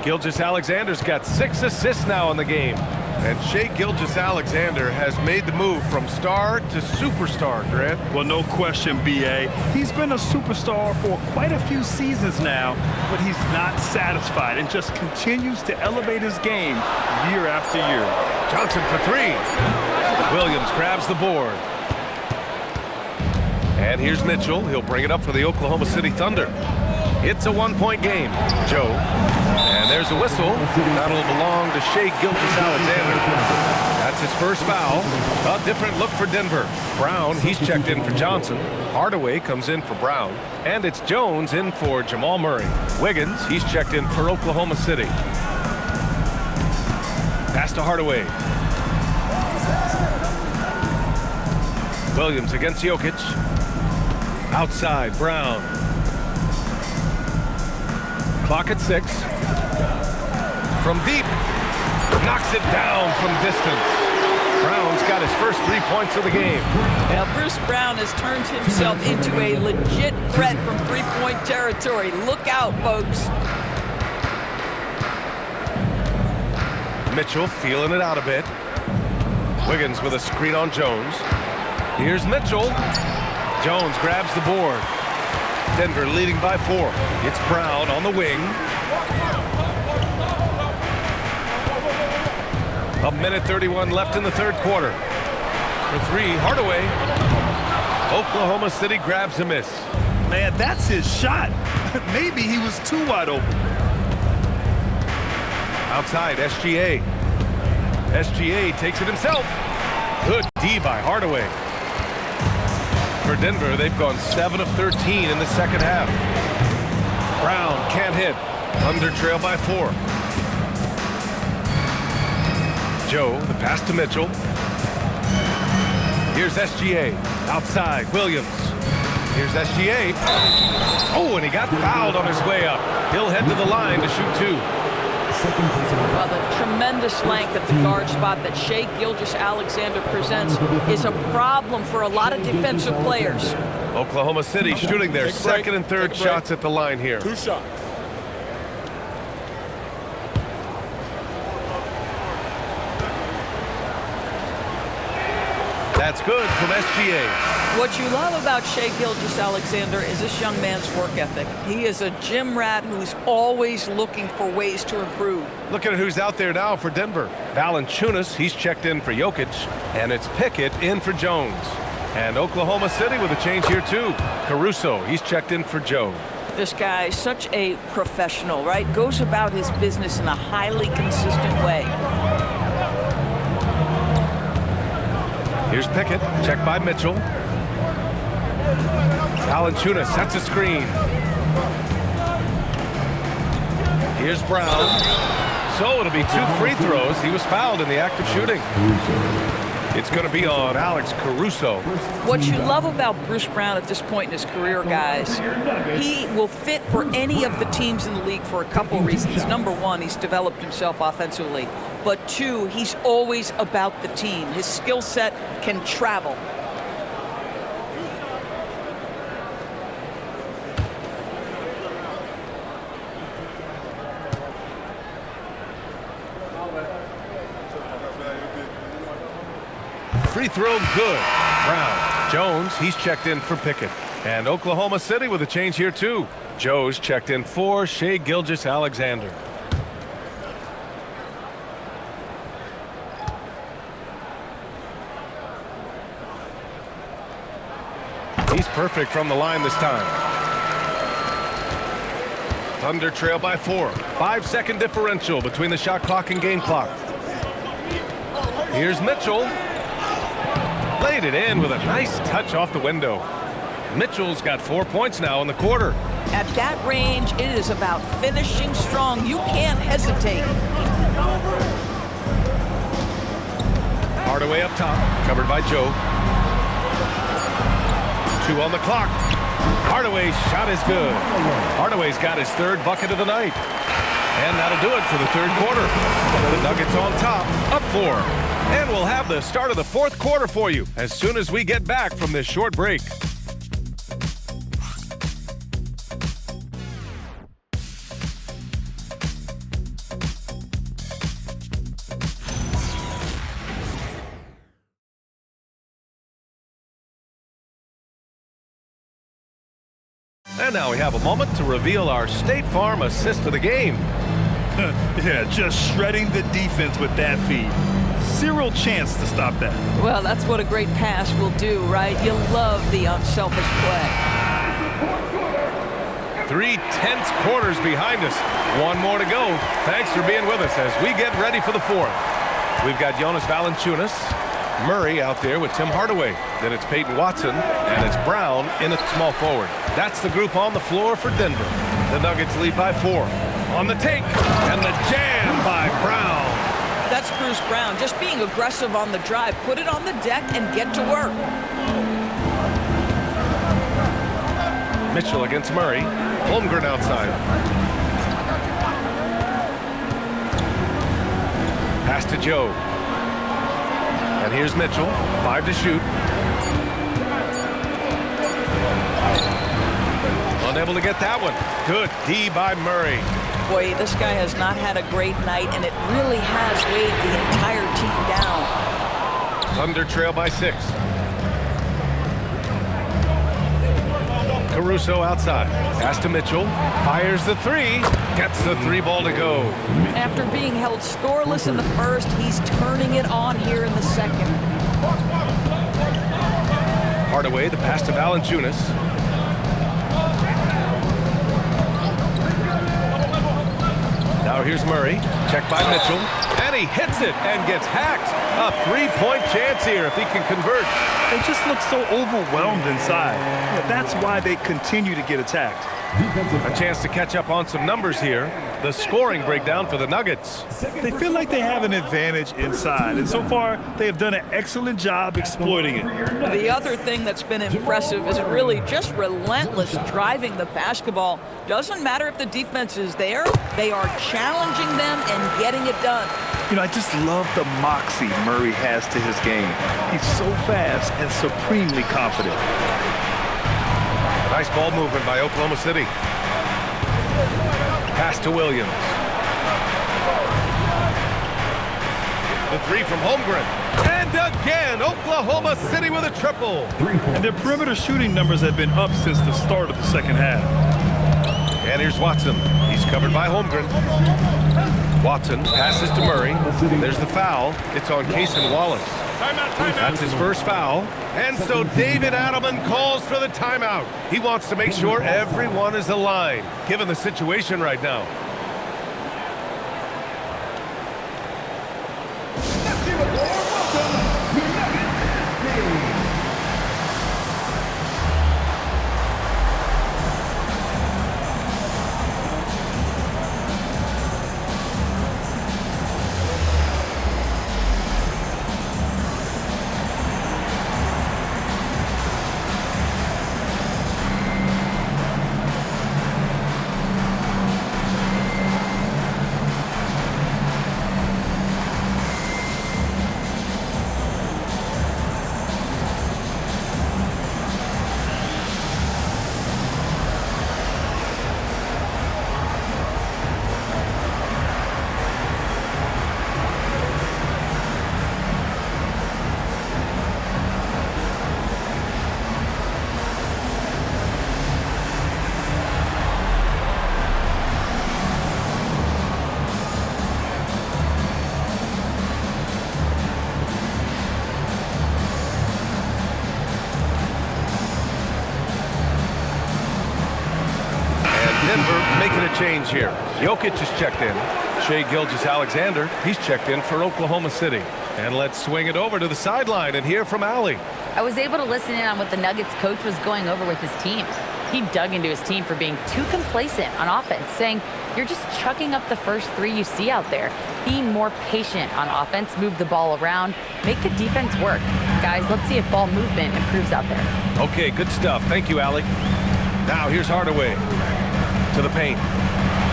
Speaker 1: Gilgeous-Alexander's got 6 assists now in the game. And Shai Gilgeous-Alexander has made the move from star to superstar, Grant.
Speaker 2: Well, no question, B.A. He's been a superstar for quite a few seasons now, but he's not satisfied and just continues to elevate his game year after year.
Speaker 1: Johnson for 3. Williams grabs the board. And here's Mitchell. He'll bring it up for the Oklahoma City Thunder. It's a 1-point game. Joe. And there's a whistle. That'll belong to Shai Gilgeous-Alexander. That's his first foul. A different look for Denver. Brown, he's checked in for Johnson. Hardaway comes in for Brown. And it's Jones in for Jamal Murray. Wiggins, he's checked in for Oklahoma City. Pass to Hardaway. Williams against Jokic. Outside, Brown. Clock at 6. From deep. Knocks it down from distance. Brown's got his first 3 points of the game.
Speaker 3: Now, Bruce Brown has turned himself into a legit threat from three-point territory. Look out, folks.
Speaker 1: Mitchell feeling it out a bit. Wiggins with a screen on Jones. Here's Mitchell. Jones grabs the board. Denver leading by 4. It's Brown on the wing. A minute 31 left in the third quarter. For 3, Hardaway. Oklahoma City grabs a miss.
Speaker 2: Man, that's his shot. Maybe he was too wide open.
Speaker 1: Outside, SGA. SGA takes it himself. Good D by Hardaway. For For Denver, they've gone 7 of 13 in the second half. Brown can't hit. Thunder trail by 4. Joe, the pass to Mitchell. Here's SGA. Outside, Williams. Here's SGA. Oh, and he got fouled on his way up. He'll head to the line to shoot 2.
Speaker 3: Well, the tremendous length at the guard spot that Shai Gilgeous-Alexander presents is a problem for a lot of defensive players.
Speaker 1: Oklahoma City shooting their second and third shots at the line here.
Speaker 7: 2 shots.
Speaker 1: That's good from SGA.
Speaker 3: What you love about Shai Gilgeous-Alexander is this young man's work ethic. He is a gym rat who's always looking for ways to improve.
Speaker 1: Look at who's out there now for Denver. Valanciunas, he's checked in for Jokic, and it's Pickett in for Jones. And Oklahoma City with a change here too. Caruso, he's checked in for Joe.
Speaker 3: This guy, such a professional, right? Goes about his business in a highly consistent way.
Speaker 1: Here's Pickett, checked by Mitchell. Valanciunas sets a screen. Here's Brown. So it'll be 2 free throws. He was fouled in the act of shooting. It's going to be on Alex Caruso.
Speaker 3: What you love about Bruce Brown at this point in his career, guys, he will fit for any of the teams in the league for a couple reasons. Number one, he's developed himself offensively. But 2, he's always about the team. His skill set can travel.
Speaker 1: Free throw good. Brown. Jones, he's checked in for Pickett. And Oklahoma City with a change here too. Joe's checked in for Shai Gilgeous-Alexander. He's perfect from the line this time. Thunder trail by 4. 5-second differential between the shot clock and game clock. Here's Mitchell. Laid it in with a nice touch off the window. Mitchell's got 4 points now in the quarter.
Speaker 3: At that range, it is about finishing strong. You can't hesitate.
Speaker 1: Hardaway up top, covered by Joe. 2 on the clock. Hardaway's shot is good. Hardaway's got his 3rd bucket of the night. And that'll do it for the 3rd quarter. The Nuggets on top, up 4. And we'll have the start of the 4th quarter for you as soon as we get back from this short break. And now we have a moment to reveal our State Farm assist of the game.
Speaker 2: Yeah, just shredding the defense with that feed. Zero chance to stop that.
Speaker 3: Well, that's what a great pass will do, right? You love the unselfish play.
Speaker 1: 3 tense quarters behind us. 1 more to go. Thanks for being with us as we get ready for the 4th. We've got Jonas Valanciunas, Murray out there with Tim Hardaway. Then it's Peyton Watson, and it's Brown in at small forward. That's the group on the floor for Denver. The Nuggets lead by 4. On the take, and the jam by Brown.
Speaker 3: That's Bruce Brown, just being aggressive on the drive. Put it on the deck and get to work.
Speaker 1: Mitchell against Murray. Holmgren outside. Pass to Joe. And here's Mitchell. 5 to shoot. Unable to get that one. Good D by Murray.
Speaker 3: Boy, this guy has not had a great night, and it really has weighed the entire team down.
Speaker 1: Thunder trail by 6. Caruso outside. Pass to Mitchell. Fires the 3. Gets the 3 ball to go.
Speaker 3: After being held scoreless in the first, he's turning it on here in the second.
Speaker 1: Hardaway, the pass to Valanciunas. Now here's Murray, checked by Mitchell, and he hits it and gets hacked. A three-point chance here if he can convert.
Speaker 2: They just look so overwhelmed inside. That's why they continue to get attacked.
Speaker 1: A chance to catch up on some numbers here. The scoring breakdown for the Nuggets.
Speaker 2: They feel like they have an advantage inside, and so far they have done an excellent job exploiting it.
Speaker 3: The other thing that's been impressive is really just relentless driving the basketball. Doesn't matter if the defense is there, they are challenging them and getting it done.
Speaker 2: You know, I just love the moxie Murray has to his game. He's so fast and supremely confident.
Speaker 1: Nice ball movement by Oklahoma City. Pass to Williams. The three from Holmgren. And again, Oklahoma City with a triple.
Speaker 2: And their perimeter shooting numbers have been up since the start of the second half.
Speaker 1: And here's Watson. He's covered by Holmgren. Watson passes to Murray. There's the foul. It's on Cason Wallace. That's his first foul. And so David Adelman calls for the timeout. He wants to make sure everyone is aligned, given the situation right now. Making a change here. Jokic is checked in. Shai Gilgeous-Alexander, he's checked in for Oklahoma City. And let's swing it over to the sideline and hear from Allie.
Speaker 5: I was able to listen in on what the Nuggets coach was going over with his team. He dug into his team for being too complacent on offense, saying, you're just chucking up the first three you see out there. Being more patient on offense, move the ball around, make the defense work. Guys, let's see if ball movement improves out there.
Speaker 1: Okay, good stuff. Thank you, Allie. Now here's Hardaway to the paint.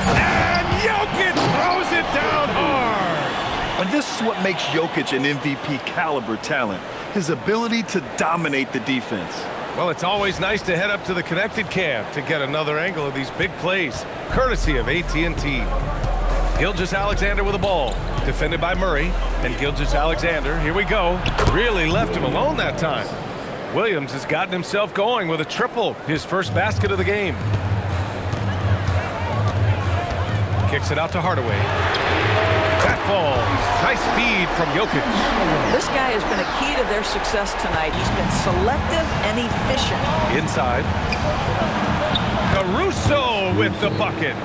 Speaker 1: And Jokic throws it down hard.
Speaker 2: And this is what makes Jokic an MVP caliber talent, his ability to dominate the defense.
Speaker 1: Well, it's always nice to head up to the connected cam to get another angle of these big plays, courtesy of AT&T. Gilgeous-Alexander with the ball, defended by Murray. And Gilgeous-Alexander, here we go, really left him alone that time. Williams has gotten himself going with a triple, his first basket of the game. Kicks it out to Hardaway. That falls. Nice feed from Jokic.
Speaker 3: This guy has been a key to their success tonight. He's been selective and efficient.
Speaker 1: Inside. Caruso with the bucket.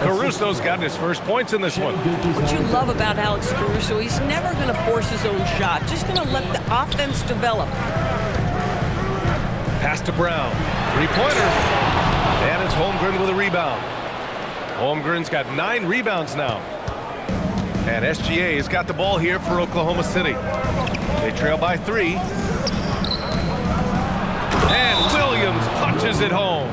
Speaker 1: Caruso's gotten his first points in this one.
Speaker 6: What you love about Alex Caruso, he's never going to force his own shot. Just going to let the offense develop.
Speaker 1: Pass to Brown. Three-pointer. And it's Holmgren with a rebound. Holmgren's got 9 rebounds now. And SGA has got the ball here for Oklahoma City. They trail by 3. And Williams punches it home.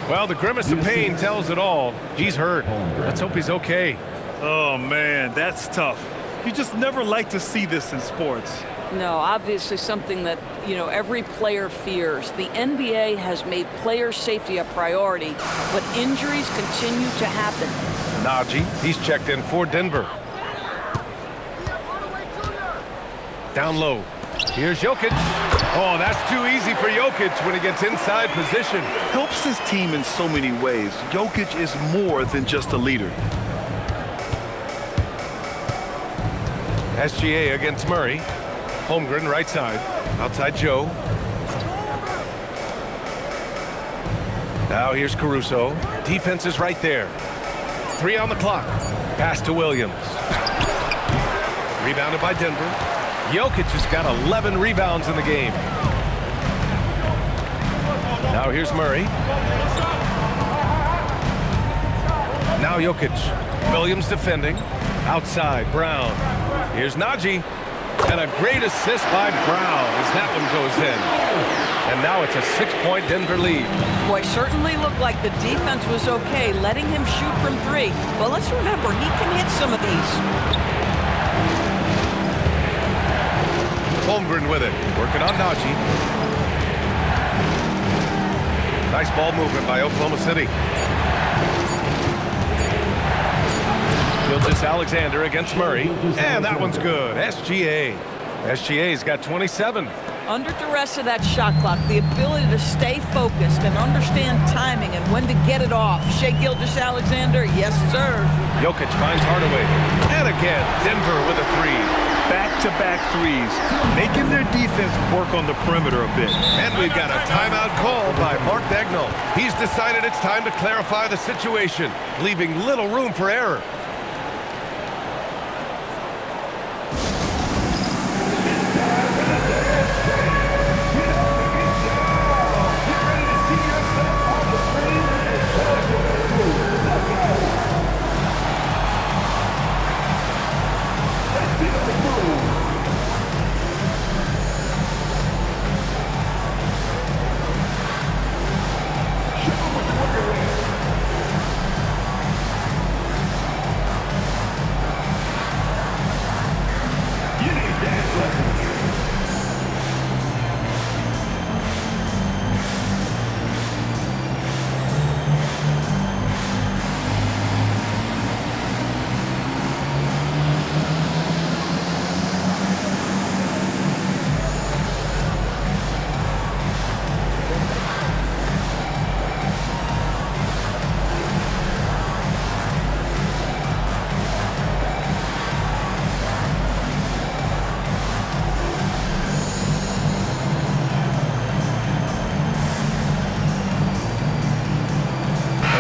Speaker 1: Well, the grimace of pain tells it all. He's hurt. Let's hope he's okay.
Speaker 2: Oh, man, that's tough. You just never like to see this in sports.
Speaker 6: No, obviously something that, every player fears. The NBA has made player safety a priority, but injuries continue to happen.
Speaker 1: Najee, he's checked in for Denver. Down low. Here's Jokic. Oh, that's too easy for Jokic when he gets inside position.
Speaker 2: Helps his team in so many ways. Jokic is more than just a leader.
Speaker 1: SGA against Murray. Holmgren right side. Outside Joe. Now here's Caruso. Defense is right there. 3 on the clock. Pass to Williams. Rebounded by Denver. Jokic has got 11 rebounds in the game. Now here's Murray. Now Jokic. Williams defending. Outside, Brown. Here's Najee. And a great assist by Brown as that one goes in. And now it's a 6-point Denver lead.
Speaker 3: Boy, certainly looked like the defense was okay, letting him shoot from 3. But let's remember, he can hit some of these.
Speaker 1: Holmgren with it, working on Najee. Nice ball movement by Oklahoma City. Gilgeous-Alexander against Murray. And that one's good. SGA. SGA's got 27.
Speaker 3: Under duress of that shot clock, the ability to stay focused and understand timing and when to get it off. Shai Gilgeous-Alexander, yes, sir.
Speaker 1: Jokic finds Hardaway. And again, Denver with a 3.
Speaker 2: Back-to-back threes, making their defense work on the perimeter a bit.
Speaker 1: And we've got a timeout call by Mark Daigneault. He's decided it's time to clarify the situation, leaving little room for error.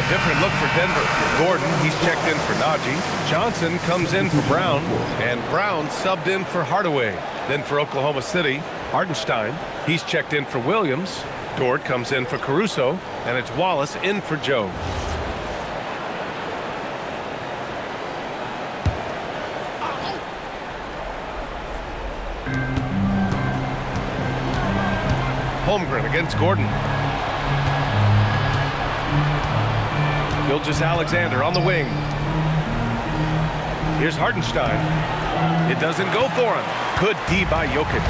Speaker 1: Different look for Denver. Gordon, he's checked in for Najee. Johnson comes in for Brown. And Brown subbed in for Hardaway. Then for Oklahoma City, Hartenstein. He's checked in for Williams. Dort comes in for Caruso. And it's Wallace in for Joe. Holmgren against Gordon. Gilgeous-Alexander on the wing. Here's Hartenstein. It doesn't go for him. Good D by Jokic.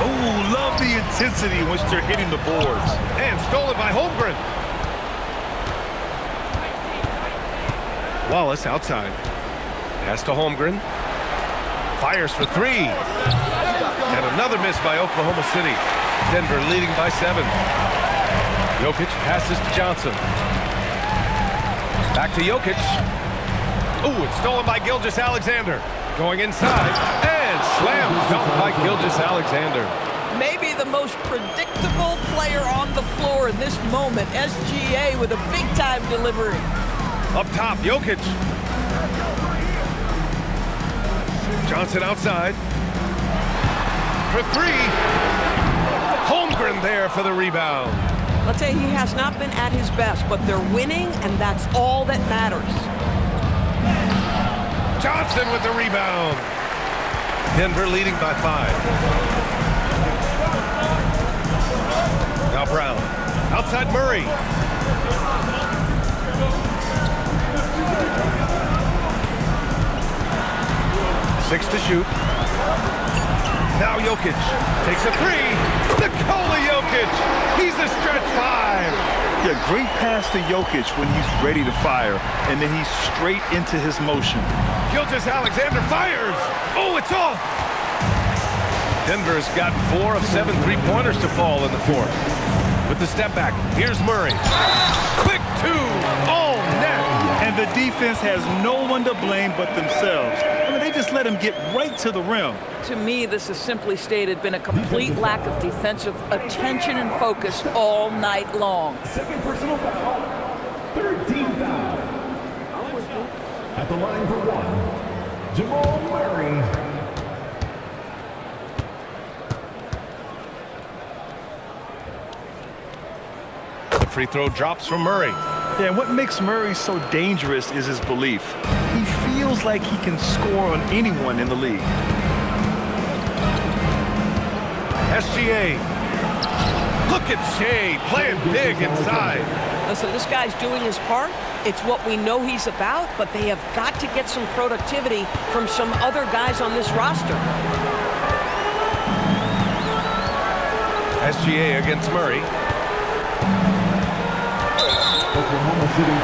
Speaker 2: Oh, love the intensity in which they're hitting the boards.
Speaker 1: And stolen by Holmgren. Wallace outside. Pass to Holmgren. Fires for 3. And another miss by Oklahoma City. Denver leading by 7. Jokic passes to Johnson. Back to Jokic. Ooh, it's stolen by Gilgeous-Alexander. Going inside, and slam dunk by Gilgeous-Alexander.
Speaker 3: Maybe the most predictable player on the floor in this moment. SGA with a big-time delivery.
Speaker 1: Up top, Jokic. Johnson outside. For 3. Holmgren there for the rebound.
Speaker 6: I'll tell you, he has not been at his best, but they're winning, and that's all that matters.
Speaker 1: Johnson with the rebound. Denver leading by 5. Now Brown. Outside Murray. Six to shoot. Now Jokic takes a 3. Nikola Jokic. He's a stretch 5.
Speaker 2: Yeah, great pass to Jokic when he's ready to fire, and then he's straight into his motion.
Speaker 1: Gilgeous-Alexander fires. Oh, it's off. Denver's gotten 4 of 7 3-pointers to fall in the 4th. With the step back, here's Murray. Quick 2. Oh, net.
Speaker 2: And the defense has no one to blame but themselves. I mean, they just let him get right to the rim.
Speaker 3: To me, this has simply stated been a complete lack of defensive attention and focus all night long.
Speaker 4: Second personal foul. 13th foul. At the line for 1, Jamal Murray.
Speaker 1: free throw drops from Murray.
Speaker 2: Yeah, and what makes Murray so dangerous is his belief. He feels like he can score on anyone in the league.
Speaker 1: SGA. Look at Shai playing big inside.
Speaker 6: Listen, this guy's doing his part. It's what we know he's about, but they have got to get some productivity from some other guys on this roster.
Speaker 1: SGA against Murray.
Speaker 4: Oklahoma City.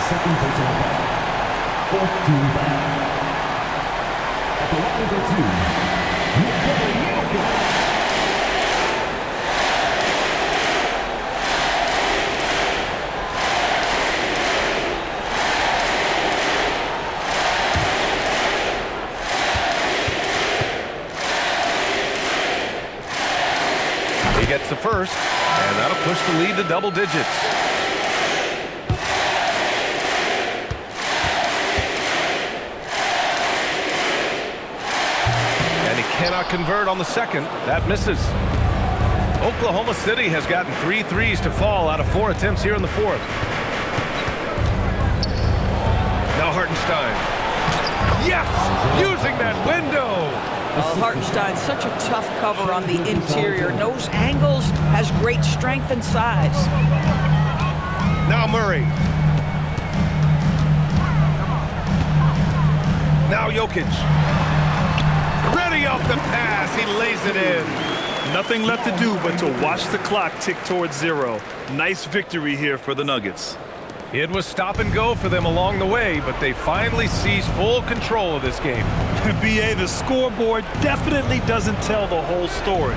Speaker 4: Second personal foul. Fourth team foul. At the line for two. Jokic.
Speaker 1: He gets the first, and that'll push the lead to double digits. And he cannot convert on the second. That misses. Oklahoma City has gotten 3 threes to fall out of 4 attempts here in the fourth. Now Hartenstein. Yes! Using that window!
Speaker 6: Hartenstein, such a tough cover on the interior. Knows angles, has great strength and size.
Speaker 1: Now Murray. Now Jokic. Ready off the pass. He lays it in.
Speaker 2: Nothing left to do but to watch the clock tick towards 0. Nice victory here for the Nuggets.
Speaker 1: It was stop and go for them along the way, but they finally seized full control of this game.
Speaker 2: BA, the scoreboard definitely doesn't tell the whole story.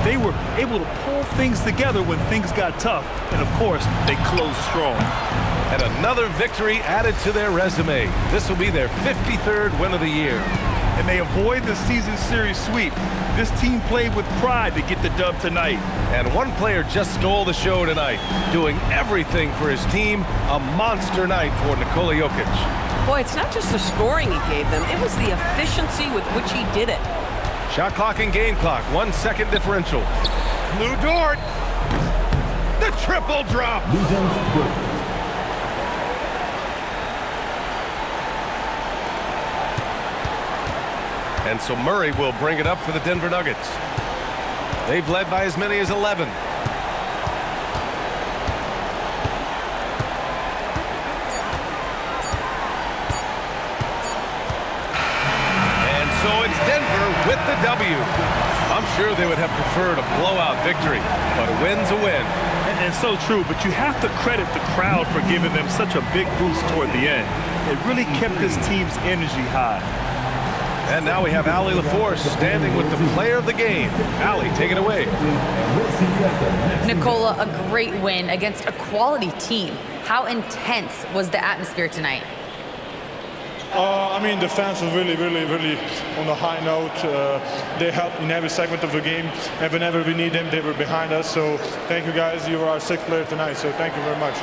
Speaker 2: They were able to pull things together when things got tough, and of course, they closed strong.
Speaker 1: And another victory added to their resume. This will be their 53rd win of the year.
Speaker 2: And they avoid the season series sweep. This team played with pride to get the dub tonight.
Speaker 1: And one player just stole the show tonight, doing everything for his team. A monster night for Nikola Jokic.
Speaker 6: Boy, it's not just the scoring he gave them. It was the efficiency with which he did it.
Speaker 1: Shot clock and game clock, 1 second differential. Blue Dort. The triple drop. And so Murray will bring it up for the Denver Nuggets. They've led by as many as 11. And so it's Denver with the W. I'm sure they would have preferred a blowout victory, but a win's a win.
Speaker 2: And so true, but you have to credit the crowd for giving them such a big boost toward the end. It really kept this team's energy high.
Speaker 1: And now we have Allie LaForce standing with the player of the game. Allie, take it away.
Speaker 5: Nikola, a great win against a quality team. How intense was the atmosphere tonight?
Speaker 11: I mean, the fans were really on a high note. They helped in every segment of the game, and whenever we need them, they were behind us. So thank you guys. You were our 6th player tonight, so thank you very much.